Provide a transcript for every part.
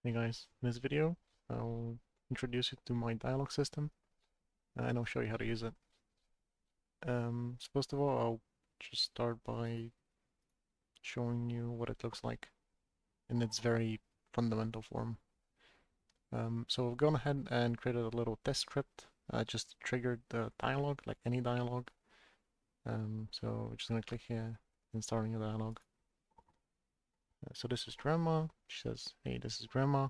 Hey guys, in this video I'll introduce you to my dialogue system and I'll show you how to use it. So first of all, I'll just start by showing you what it looks like in its very fundamental form. So I've gone ahead and created a little test script, just triggered the dialogue like any dialogue. So we're just going to click here and start a new dialogue. So this is Grandma. She says, "Hey, this is Grandma.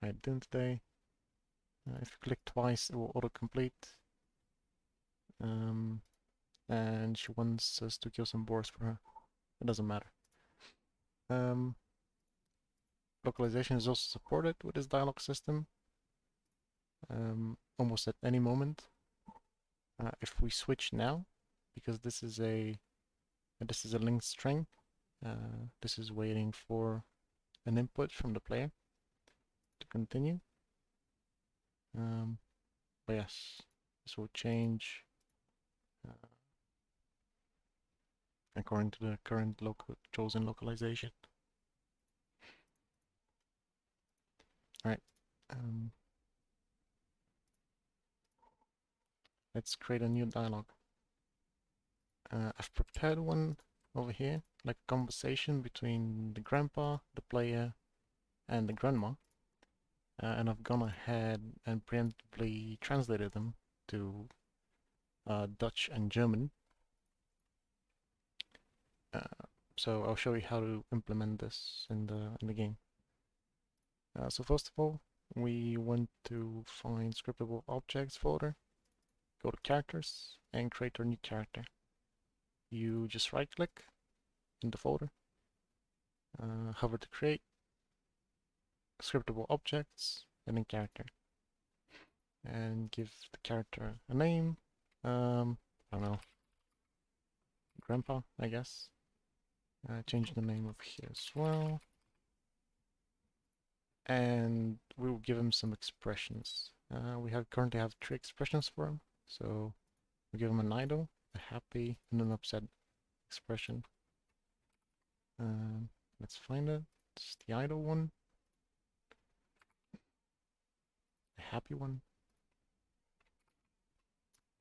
How you doing today?" If you click twice, it will autocomplete. And she wants us to kill some boars for her. It doesn't matter. Um, localization is also supported with this dialogue system. Almost at any moment. If we switch now, because this is a linked string, this is waiting for an input from the player to continue. But yes, this will change according to the current chosen localization. Alright, let's create a new dialogue. I've prepared one over here, like a conversation between the grandpa, the player, and the grandma. And I've gone ahead and preemptively translated them to Dutch and German. So I'll show you how to implement this in the game. So first of all, we want to find scriptable objects folder, go to characters, and create our new character. You just right click in the folder, hover to create, scriptable objects, and then character. And give the character a name. I don't know. Grandpa, I guess. Change the name of here as well. And we will give him some expressions. We currently have 3 expressions for him. So we give him an idle, a happy, and an upset expression. Let's find it. It's the idle one. The happy one.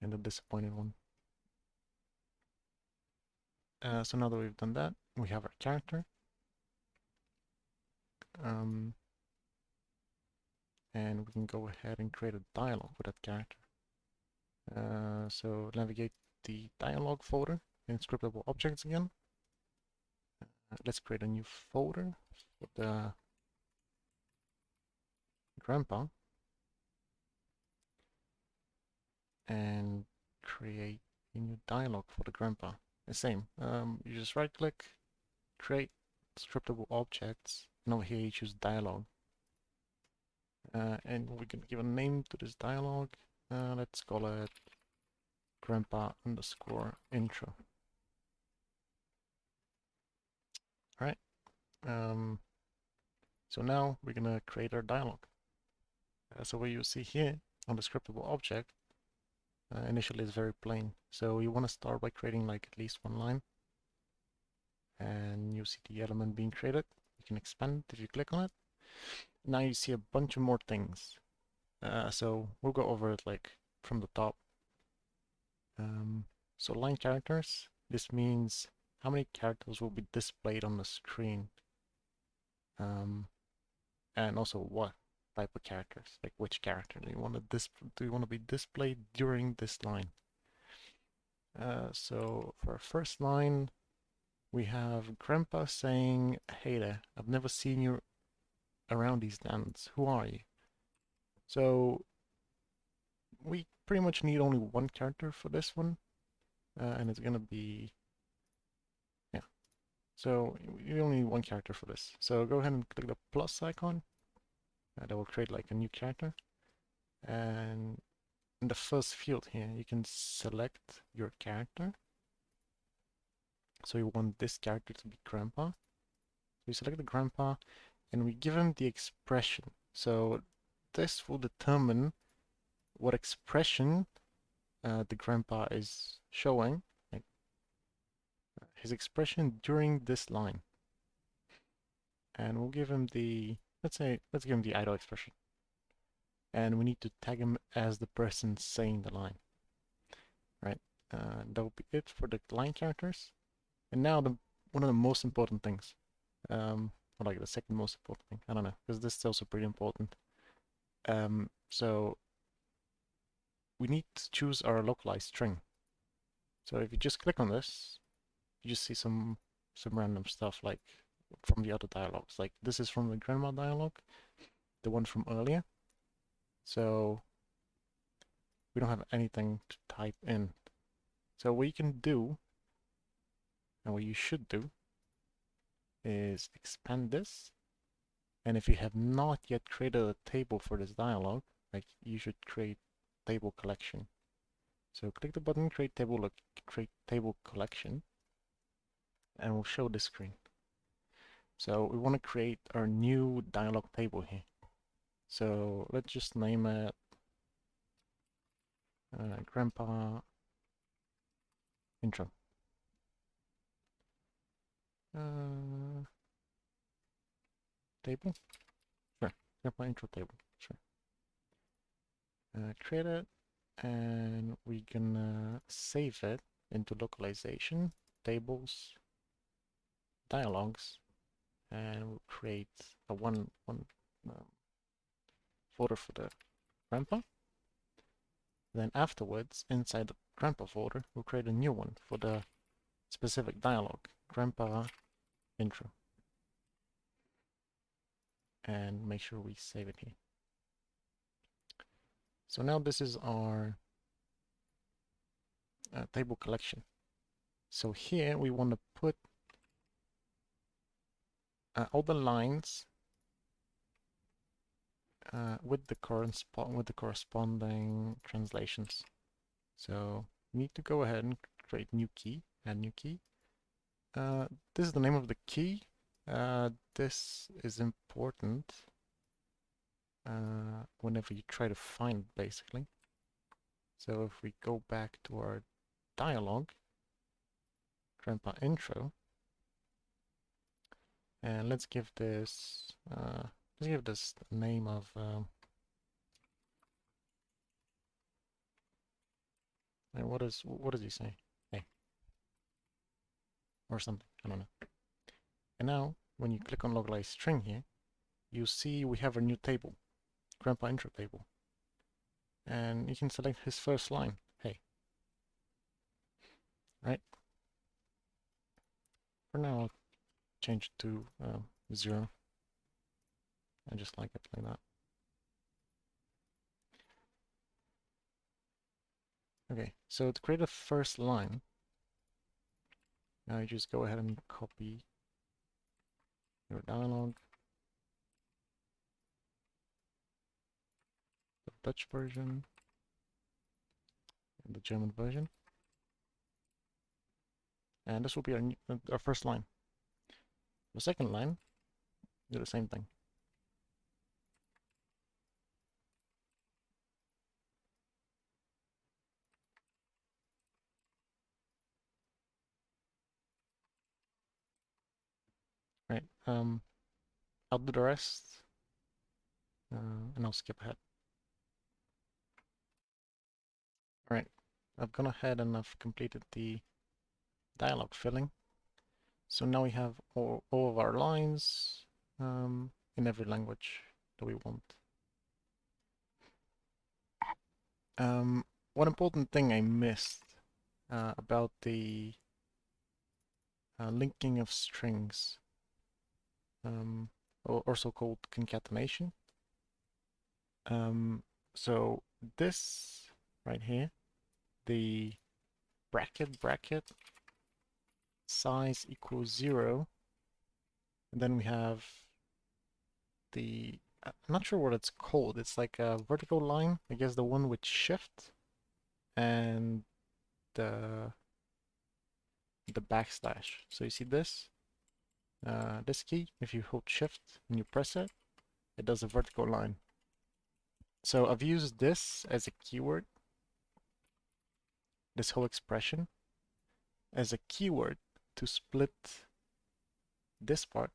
And the disappointed one. So now that we've done that, we have our character. And we can go ahead and create a dialogue with that character. So navigate the dialogue folder in scriptable objects again. Let's create a new folder for the grandpa and create a new dialogue for the grandpa. The same. You just right click, create scriptable objects, and over here you choose dialogue. And we can give a name to this dialogue. Let's call it grandpa underscore intro. Alright. So now we're gonna create our dialogue. So what you see here on the scriptable object, initially it's very plain. So you want to start by creating like at least one line. And you see the element being created. You can expand if you click on it. Now you see a bunch of more things. So we'll go over it like from the top. So line characters, this means how many characters will be displayed on the screen. And also what type of characters, like which character do you want to be displayed during this line. So for our first line, we have Grandpa saying, "Hey there, I've never seen you around these lands. Who are you?" So we pretty much need only one character for this one, and it's gonna be, yeah. So we only need one character for this. So go ahead and click the plus icon. That will create like a new character. And in the first field here, you can select your character. So you want this character to be Grandpa. So we select the Grandpa, and we give him the expression. So this will determine what expression the Grandpa is showing, like his expression during this line. and we'll give him the, let's give him the idle expression. And we need to tag him as the person saying the line, right? That will be it for the line characters. And now one of the most important things, or like the second most important thing, I don't know, because this is also pretty important. So we need to choose our localized string. So if you just click on this, you just see some random stuff like from the other dialogues. Like this is from the grandma dialogue, the one from earlier. So we don't have anything to type in. So what you can do, and what you should do, is expand this. And if you have not yet created a table for this dialogue, like you should create table collection. So click the button, create table collection, and we'll show this screen. So we want to create our new dialogue table here. So let's just name it Grandpa Intro. Table? Sure. Grandpa Intro table. Sure. Create it, and we're gonna save it into localization, tables, dialogues, and we'll create a one folder for the grandpa. Then afterwards, inside the grandpa folder, we'll create a new one for the specific dialogue, grandpa intro. And make sure we save it here. So now this is our table collection. So here we want to put all the lines with the corresponding translations. So we need to go ahead and create new key, add new key. This is the name of the key. This is important whenever you try to find it, basically. So if we go back to our dialogue, grandpa intro, and let's give this name of and what does he say? Hey, or something, I don't know. And now when you click on localized string here, you see we have a new table, grandpa intro table, and you can select his first line, hey, right? For now I'll change it to 0. I just like it like that. Okay, so to create a first line, now you just go ahead and copy your dialogue, the Dutch version, and the German version, and this will be our first line. The second line, do the same thing. Right, I'll do the rest, and I'll skip ahead. Alright, I've gone ahead and I've completed the dialogue filling. So now we have all of our lines in every language that we want. One important thing I missed about the linking of strings, also called concatenation. So this right here, the bracket size equals 0, and then we have the I'm not sure what it's called. It's like a vertical line, I guess the one with shift and the backslash. So you see this this key, if you hold shift and you press it, it does a vertical line. So I've used this as a keyword, this whole expression as a keyword to split this part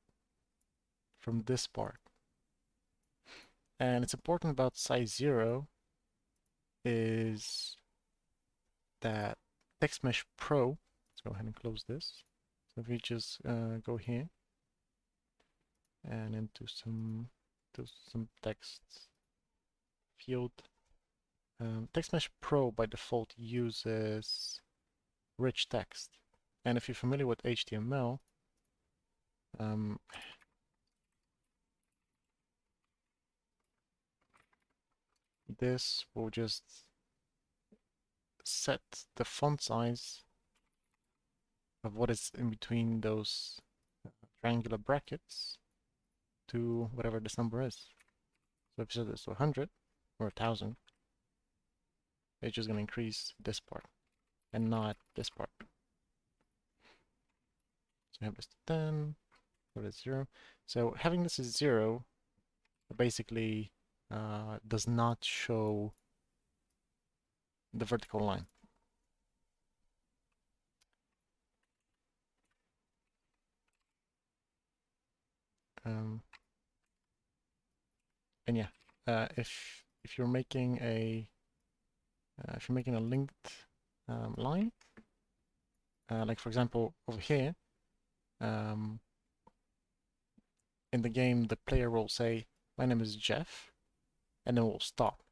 from this part. And it's important about size 0 is that text mesh pro, let's go ahead and close this. So if we just go here and into some text field, text mesh pro by default uses rich text. And if you're familiar with HTML, this will just set the font size of what is in between those triangular brackets to whatever this number is. So if you set this to 100 or 1000, it's just going to increase this part and not this part. So we have this to 10, what is 0. So having this as 0 basically does not show the vertical line. And yeah, if you're making a linked line, like for example over here, in the game the player will say, "My name is Jeff," and then we'll stop,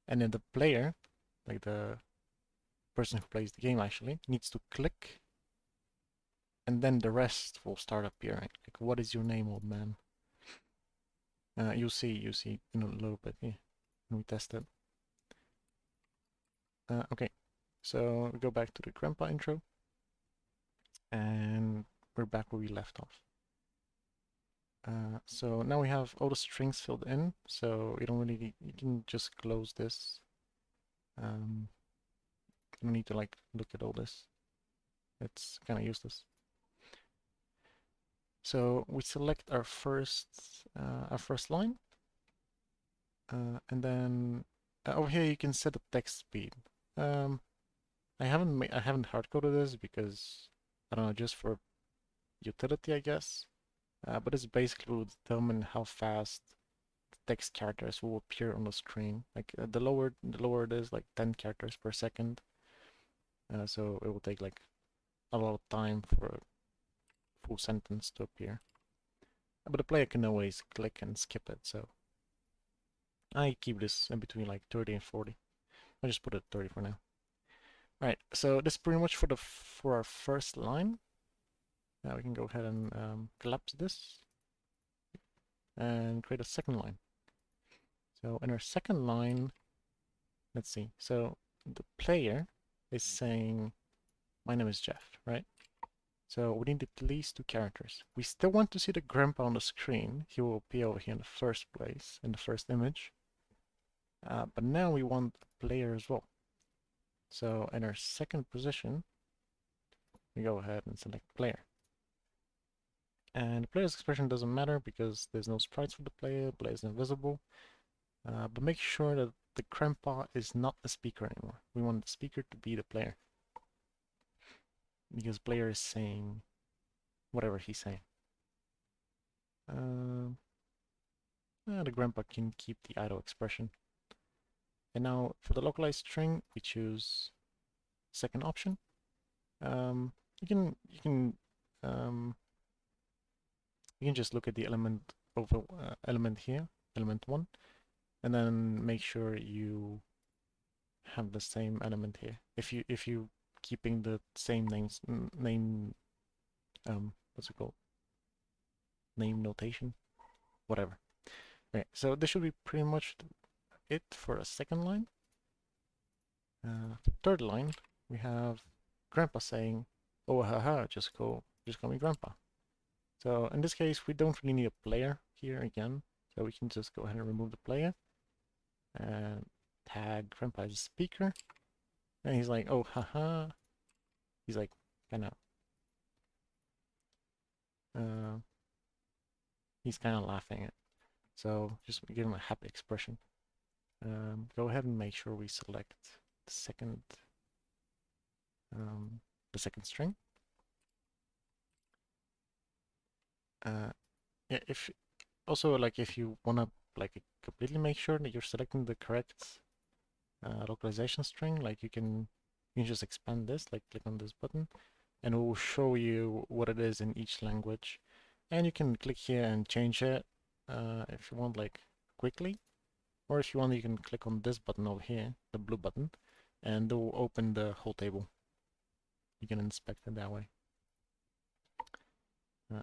and then the player, like the person who plays the game actually, needs to click, and then the rest will start appearing. Like, what is your name, old man? You'll see in a little bit here when we test it. Okay, so we go back to the grandpa intro, and we're back where we left off. So now we have all the strings filled in, so you don't really need, you can just close this. You don't need to like look at all this. It's kind of useless. So we select our first line, and then over here you can set the text speed. I haven't hard coded this because I don't know, just for utility, I guess. But it's basically will determine how fast the text characters will appear on the screen. Like the lower it is, like 10 characters per second. So it will take like a lot of time for a full sentence to appear. But the player can always click and skip it, so I keep this in between like 30 and 40. I'll just put it 30 for now. Alright, so this is pretty much for our first line. Now we can go ahead and collapse this and create a second line. So in our second line, let's see. So the player is saying, "My name is Jeff," right? So we need at least 2 characters. We still want to see the grandpa on the screen. He will appear over here in the first place, in the first image. But now we want a player as well. So in our second position, we go ahead and select player. And the player's expression doesn't matter because there's no sprites for the player is invisible. But make sure that the grandpa is not the speaker anymore. We want the speaker to be the player, because player is saying whatever he's saying. The grandpa can keep the idle expression. And now for the localized string, we choose second option. You can just look at the element over element here, element 1, and then make sure you have the same element here. If you keeping the same name what's it called? Name notation, whatever. Okay, so this should be pretty much it for a second line. Third line, we have grandpa saying, "Oh haha, just call me grandpa." So in this case, we don't really need a player here again, so we can just go ahead and remove the player and tag grandpa as a speaker. And he's like, "Oh haha," he's like kind of he's kind of laughing at. So just give him a happy expression. Go ahead and make sure we select the second string. Yeah, if Also, like if you wanna like completely make sure that you're selecting the correct localization string, like you can just expand this, like click on this button, and it will show you what it is in each language. And you can click here and change it if you want, like quickly, or if you want, you can click on this button over here, the blue button, and it will open the whole table. You can inspect it that way.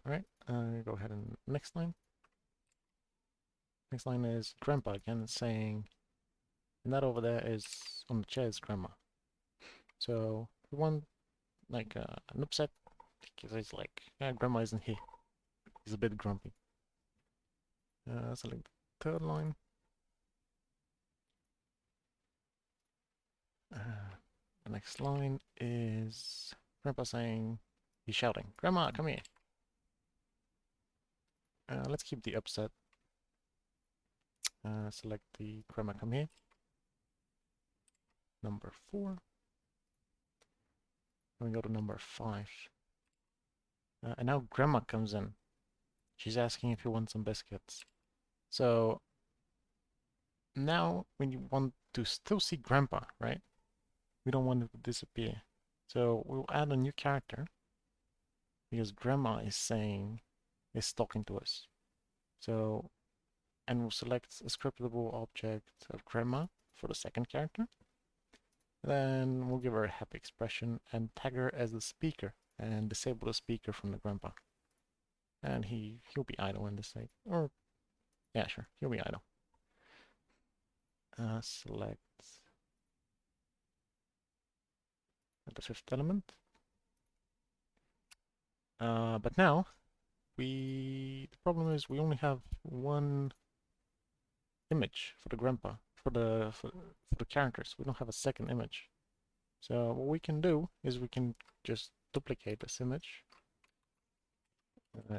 Alright, go ahead and next line. Next line is grandpa again, it's saying, and that over there is on the chair is grandma. So we want like an upset because it's like, grandma isn't here. He's a bit grumpy. Select the third line. The next line is grandpa saying, he's shouting, grandma, come here. Let's keep the upset. Select the grandma, come here. Number 4. And we go to number 5. And now grandma comes in. She's asking if you want some biscuits. So now when you want to still see grandpa, right? We don't want it to disappear. So we'll add a new character because grandma is talking to us. So, and we'll select a scriptable object of grandma for the second character. Then we'll give her a happy expression and tag her as the speaker and disable the speaker from the grandpa. And he'll be idle in this state. Or, yeah, sure, he'll be idle. Select the 5th element. But now, the problem is we only have one image for the grandpa, for the characters. We don't have a second image. So what we can do is we can just duplicate this image.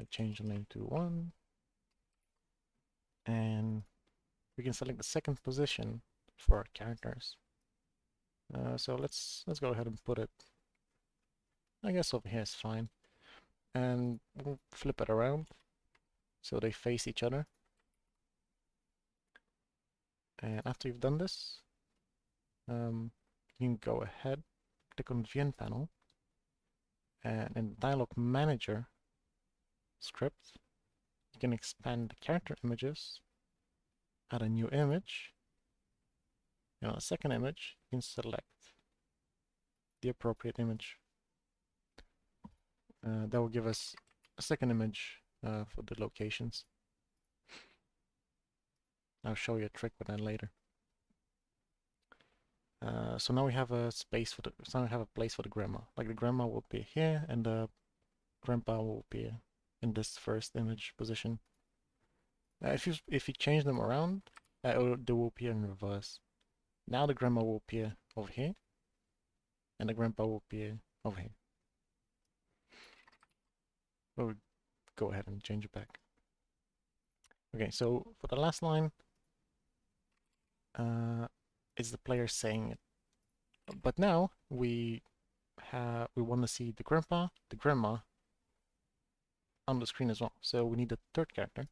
Change the name to 1. And we can select the second position for our characters. So let's go ahead and put it, I guess over here is fine. And we'll flip it around so they face each other. And after you've done this, you can go ahead, click on the VN panel, and in the dialog manager script, you can expand the character images, add a new image, and on the second image, you can select the appropriate image. That will give us a second image for the locations. I'll show you a trick with that later. So now we have a space for so now we have a place for the grandma. Like the grandma will be here, and the grandpa will be in this first image position. If you change them around, they will appear in reverse. Now the grandma will appear over here, and the grandpa will appear over here. We'll go ahead and change it back. Okay, so for the last line, it's the player saying it. But now we want to see the grandpa, the grandma on the screen as well. So we need a third character,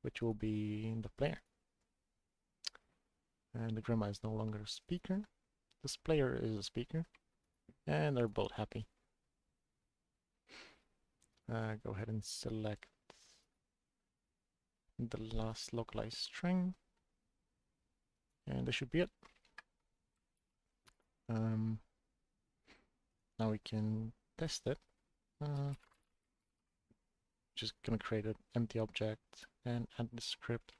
which will be the player. And the grandma is no longer a speaker. This player is a speaker, and they're both happy. Go ahead and select the last localized string, and this should be it. Now we can test it. Just gonna create an empty object and add the script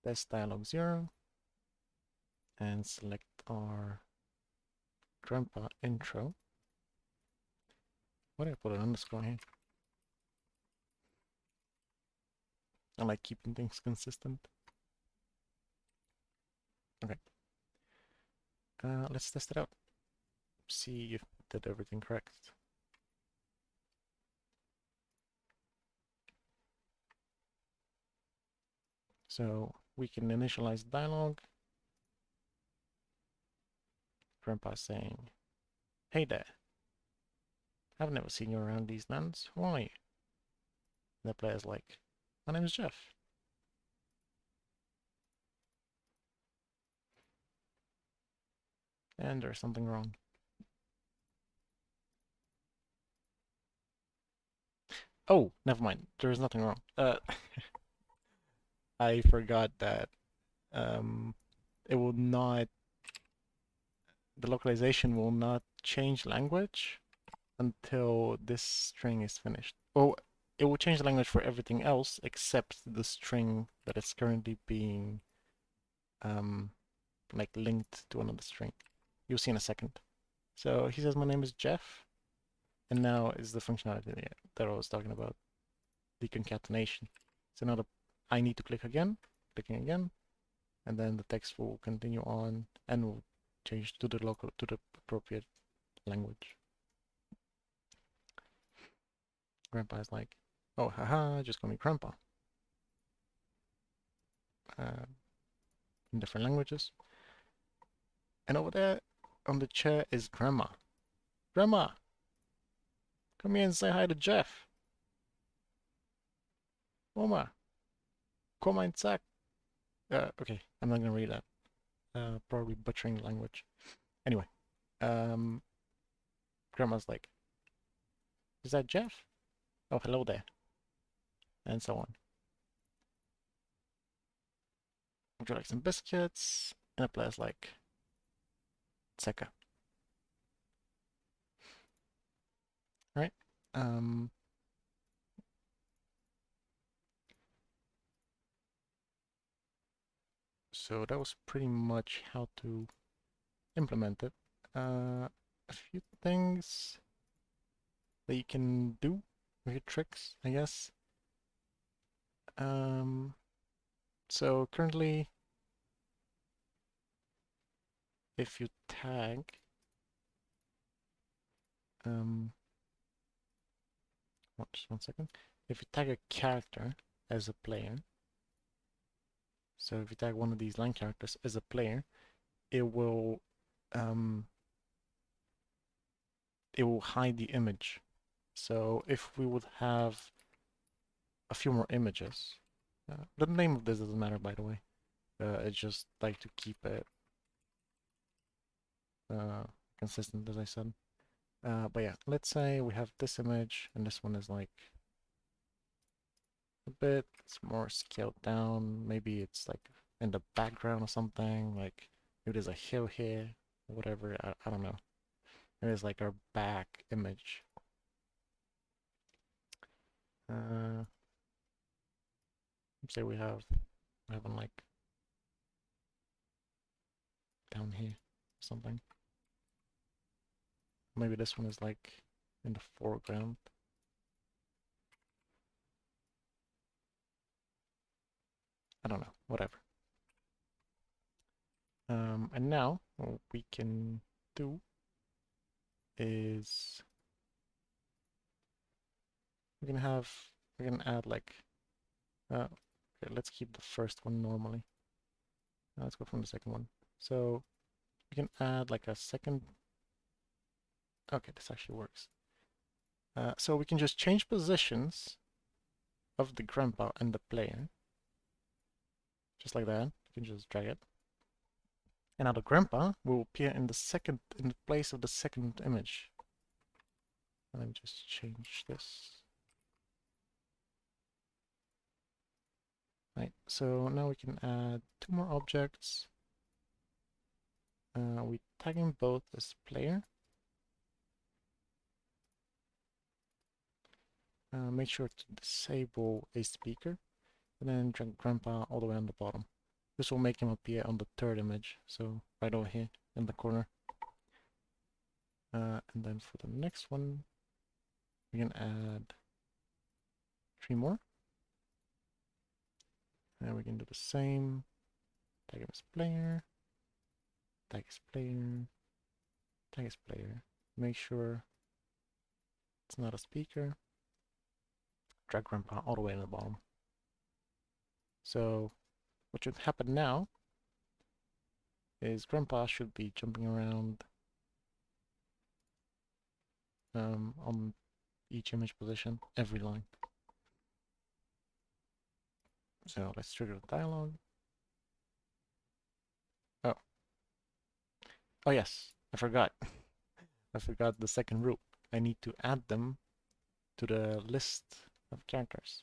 test dialog 0 and select our grandpa intro. Why did I put an underscore here? I like keeping things consistent. Okay. Let's test it out. See if it did everything correct. So we can initialize dialog. Grandpa saying, "Hey there, I've never seen you around these lands. Who are you?" And the player's like, My name is Jeff. And there's something wrong. Oh, never mind. There is nothing wrong. I forgot that um, it will not, the localization will not change language until this string is finished. Oh, it will change the language for everything else except the string that is currently being like linked to another string. You'll see in a second. So he says my name is Jeff, and now is the functionality that I was talking about, the concatenation. So now I need to click again, clicking again, and then the text will continue on and will change to the appropriate language. Grandpa is like, oh haha, just call me Grandpa. In different languages. And over there on the chair is Grandma. Grandma, come here and say hi to Jeff. Mama, come and sack. Okay, I'm not gonna read that. Probably butchering the language. Anyway, um, Grandma's like, is that Jeff? Oh, hello there. And so on. Would you like some biscuits? And the player's like, Tseka. Right? Um, so that was pretty much how to implement it. A few things that you can do with your tricks, I guess. So currently, if you tag, um, just 1 second. If you tag a character as a player, so if you tag one of these line characters as a player, it will um, hide the image. So if we would have a few more images, the name of this doesn't matter, by the way. It's just like to keep it consistent, as I said. But yeah, let's say we have this image, and this one is like a bit more scaled down. Maybe it's like in the background or something. Like maybe there's a hill here, or whatever. I don't know. Maybe it's like our back image. Uh, say we have one like down here or something. Maybe this one is like in the foreground. I don't know. Whatever. And now what we can do is we can add like okay, let's keep the first one normally. Let's go from the second one. So we can add like a second. Okay, this actually works. So we can just change positions of the grandpa and the player, just like that. You can just drag it, and now the grandpa will appear in the place of the second image. And let me just change this. Right, so now we can add two more objects. We tag them both as player. Make sure to disable a speaker, and then drag grandpa all the way on the bottom. This will make him appear on the third image, so right over here in the corner. And then for the next one, we can add 3 more. And we can do the same. Tag him as player, tag as player, tag as player. Make sure it's not a speaker. Drag grandpa all the way in the bottom. So what should happen now is grandpa should be jumping around on each image position every line. So let's trigger the dialog. Oh, oh yes, I forgot. I forgot the second root. I need to add them to the list of characters.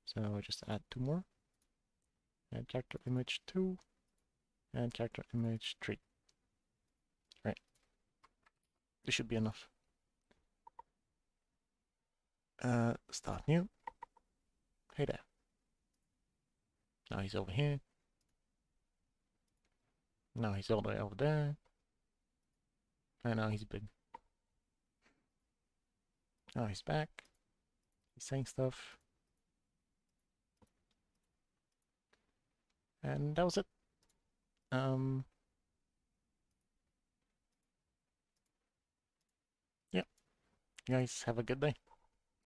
So just add 2 more. And character image 2 and character image 3. Right. This should be enough. Start new. Hey there. Now he's over here. Now he's all the way over there. And now he's big. Now he's back. He's saying stuff. And that was it. Yeah. You guys have a good day.